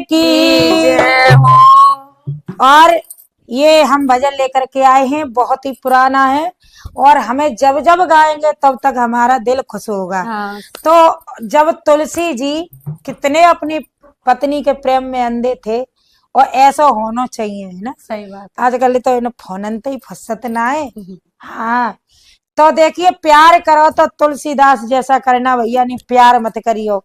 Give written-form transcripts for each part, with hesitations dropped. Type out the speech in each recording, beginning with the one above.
की जय हो। और ये हम भजन लेकर के आए हैं, बहुत ही पुराना है और हमें जब जब गाएंगे तब तक हमारा दिल खुश होगा। हाँ। तो जब तुलसी जी कितने अपनी पत्नी के प्रेम में अंधे थे और ऐसा होना चाहिए, है ना। सही बात। आजकल तो इन फोनन तो ही फुर्सत ना है। हाँ, तो देखिए, प्यार करो तो तुलसीदास जैसा करना भैया, नहीं प्यार मत करियो।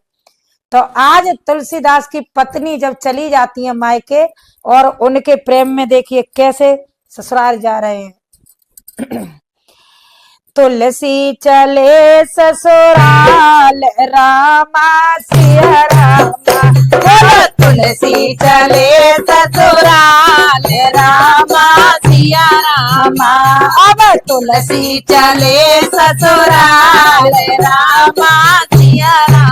तो आज तुलसीदास की पत्नी जब चली जाती है मायके और उनके प्रेम में देखिए कैसे ससुराल जा रहे हैं। तुलसी चले ससुराल रामा सिया रामा, बोलो तुलसी चले ससुराल रामा सिया रामा। अब तुलसी चले ससुराल रामा सिया रामा।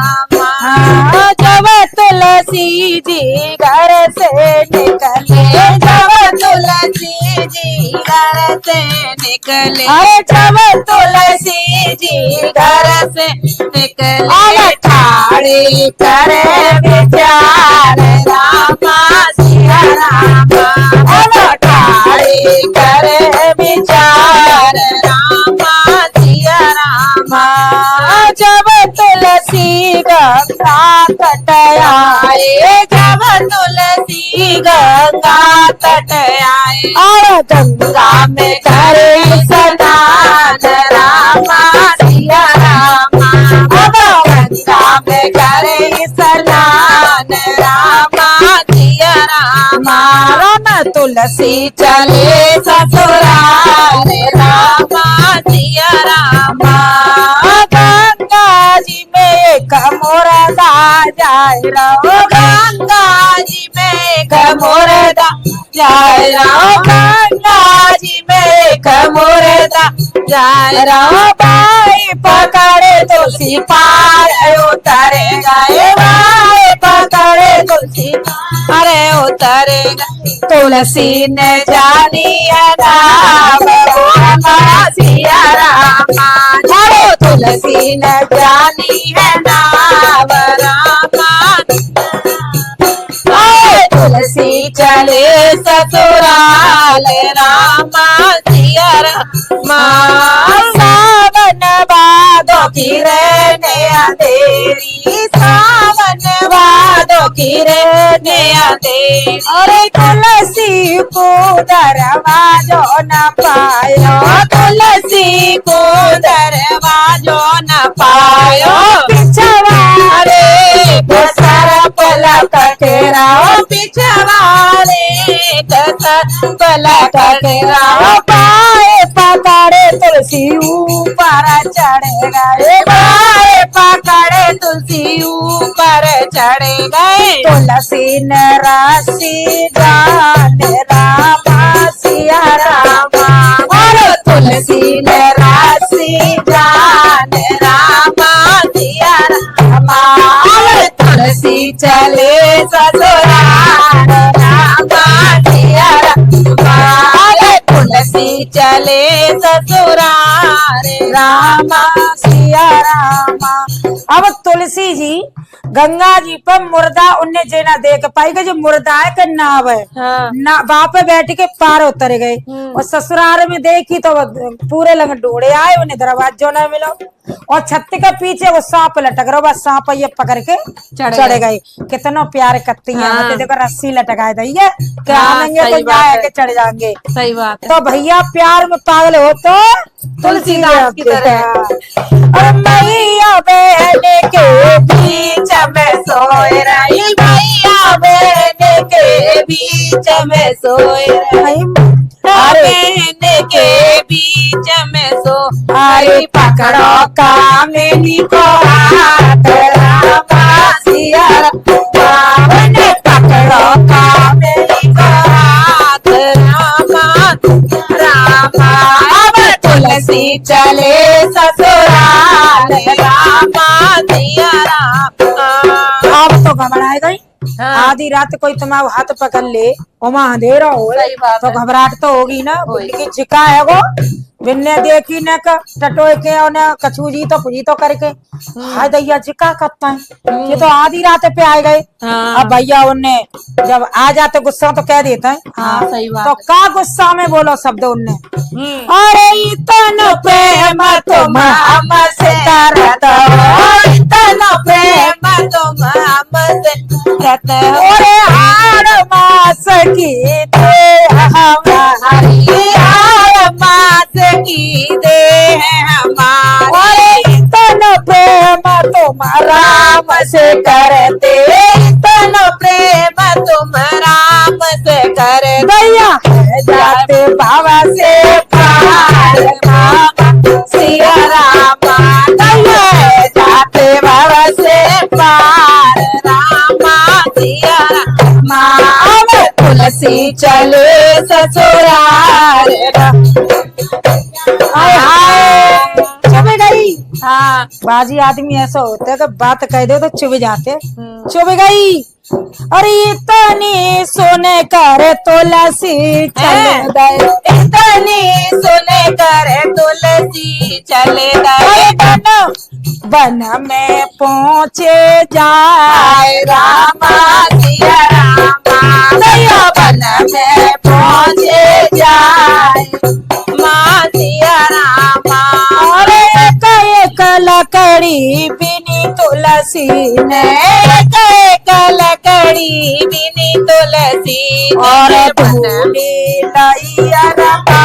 हाँ, जब तुलसी जी घर से निकले, जब तुलसी जी घर से निकले, अरे जब तुलसी जी घर से निकले, ठाड़ी करे विचार रामा सिया रामा। ठाड़ी करे विचार रामा सिया रामा। जब तुलसी गंगा तट आए, जब तुलसी गंगा तट आए, और गंगा में करे स्नान रामा सिया रामा। अब गंगा में करे स्नान रामा सिया रामा। राम तुलसी चले ससुराल रामा सिया रामा। गंगा जी में एक मुर्दा जाए रहो, गंगा जी में एक मुर्दा जाए रहो, गंगा जी में एक मुर्दा जाए रहो। भाई पकड़े तुलसी पार उतरे गए, भाई पकड़े तुलसी अरे उतरे गए। तुलसी ने जानी है नाम रामा सिया रामा। चलो तुलसी ने जानी है नाम रामा। तुलसी चले ससुराल रामा सिया रामा। सावन भादों की रहने अंधेरी, सावन भादों की रहने अंधेरी। अरे तुलसी को दरवाजो न पायो, तुलसी को दरवाजो न पायो। पिछवाड़े बसर पलक राहो, पिछवाड़े बसर पलक राहो। पाए पकड़े तुलसी ऊपर चढ़ गए, पाए पकड़े तुलसी ऊपर चढ़ गए। तुलसी ने राशि जान रामा सिया रामा। और तुलसी ने राशि जान रामा सिया रामा। तुलसी चले ससुराल रामा सिया रामा। तुलसी चले ससुराल रामा सिया रामा। अब तुलसी जी गंगा जी पर मुर्दा उनने जेना देख पाई कि जो मुर्दा है कि नाव है। हाँ। ना वहां पे बैठ के पार उतर गए और ससुराल में देखी तो पूरे लंग ढूंढे आए, उन्हें दरवाजो न मिलो और छत के पीछे वो सांप लटक रहा, बस सांप ये पकड़ के चढ़ गए। कितना प्यार करती है। हाँ। देखो रस्सी लटकाए दैया क्या हाँ, आनेंगे सही तो बात जाए है। के चढ़ जाएंगे। सही बात है। तो भैया प्यार में पागल हो तो तुलसीदास की तरह। और मैया बहन के बीच में सोए रही, भैया बहन के बीच में सोए रही। बहन के बीच में सो हरी पकड़ो कामिनी को हाथ रामा सिया रामा। पकड़ो कामिनी को हाथ रामा रामा। अब तुलसी चले ससुराल रामा सिया रामा। अब तो घबराए गई हाँ। आधी रात कोई तुम्हारा हाथ पकड़ ले और वहां अंधेरा हो सही बात तो है। घबराहट तो होगी ना। होगी। लेकिन चिका है वो बिन्ने देखी न टटोए के और न कछूजी तो पुजी तो करके हाय दैया चिका करता है ये तो आधी रात पे आ गए। हाँ। अब भैया उनने जब आ जाते गुस्सा तो कह देते हैं। हाँ, सही बात तो है। का गुस्सा में बोलो शब्द उनने अरे इतना प्रेम तुम हमसे करते हो, इतना प्रेम तुम हमसे करते हो। ओरे हार मास की दे हमारी यार मास की दे है हमारी। ओरे तन प्रेम तुम्हारा राम से करते, इतना प्रेम तुम राम से करते। दैया है जाते बाबा से पार बाबा सिया रामा, दैया है जाते बाबा से पार रामा सिया रामा। अब तुलसी चले ससुराल। हाय हाय चुप गई। हाँ। बाजी आदमी ऐसा होता है कि बात कह दो तो चुप जाते। चुप गई। अरे इतनी सुने कर तुलसी चल गए इतनी सुने कर तुलसी चले गए। वन में पहुँचे जाए आए रामा सिया रामा, दया वन में पहुँचे जाए माँ सिया रामा। अरे एक लकड़ी बिनी तुलसी ने एक लकड़ी बिनी तुलसी और ने वन धूली लैया रमा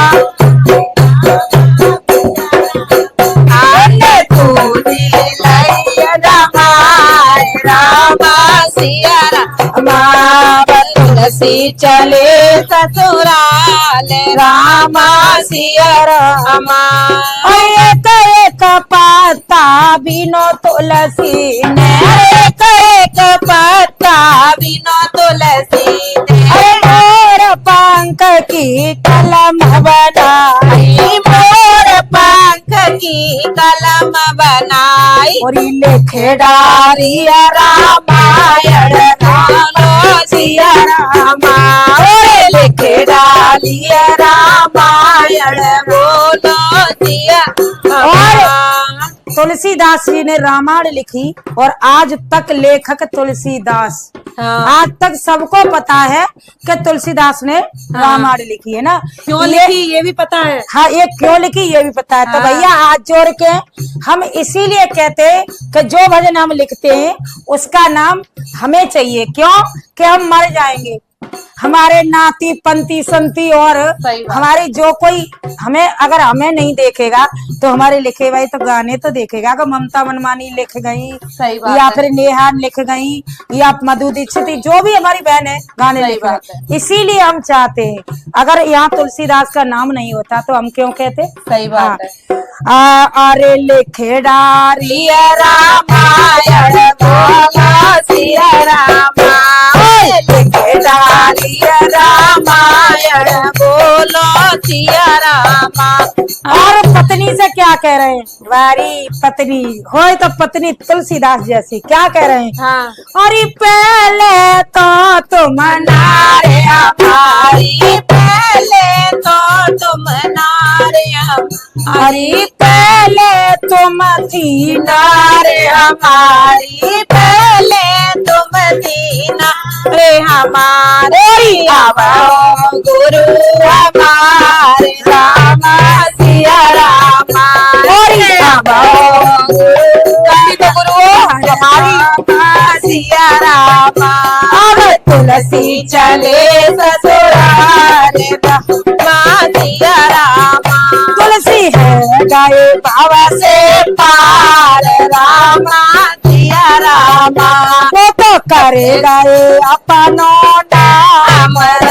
आने तुझी लैया रमाए रामा सिया रामा। तुलसी चले ससुराल रामा सिया रामा। एक पत्ता बिनो तुलसी ने एक पत्ता बिना तुलसी ने मोर पंख की कलम बनाई मोर पंख की कलम बनाई। और लिखे डारिया रामायण रामा सिया रामा। ओरे लिखे डालिया रामायण बोलो सिया रामा। तुलसीदास जी ने रामायण लिखी और आज तक लेखक तुलसीदास हाँ। आज तक सबको पता है कि तुलसीदास ने रामायण लिखी है ना। क्यों ये- लिखी ये भी पता है। हाँ ये क्यों लिखी ये भी पता है। तो हाँ। भैया हाथ जोड़ के हम इसीलिए कहते हैं कि जो भजन हम लिखते हैं उसका नाम हमें चाहिए। क्यों कि हम मर जाएंगे हमारे नाती पंती संती और सही बात। हमारी जो कोई हमें अगर हमें नहीं देखेगा तो हमारे लिखे भाई तो गाने तो देखेगा कि ममता मनमानी लिख गई सही बात या है। फिर नेहा लिख गई या मधु दीक्षित जो भी हमारी बहन है गाने सही लिख बात गई। इसीलिए हम चाहते हैं अगर यहाँ तुलसीदास का नाम नहीं होता तो हम क्यों कहते। सही बात है। अरे लिखे डारी सिया रामायण बोलो सिया रामा। लिखे डालिया रामायण बोलो सिया रामा। और पत्नी से क्या कह रहे हैं वारी पत्नी हो तो पत्नी तुलसीदास जैसी क्या कह रहे हैं। हाँ। अरे पहले तो तुम नारे हमारी पहले तो तुम नारे हमारी पहले तुम थी नारे हमारी पहले तुम थी नारे हमारे। आवो गुरु हमारे रामा सिया रामा। आवो गुरु हमारी सिया रामा। अब तुलसी चले ससुराल रामा सिया रामा। तुलसी है गए बाबा से पार रामा सिया रामा। वो तो करेगा ये अपनो नाम राम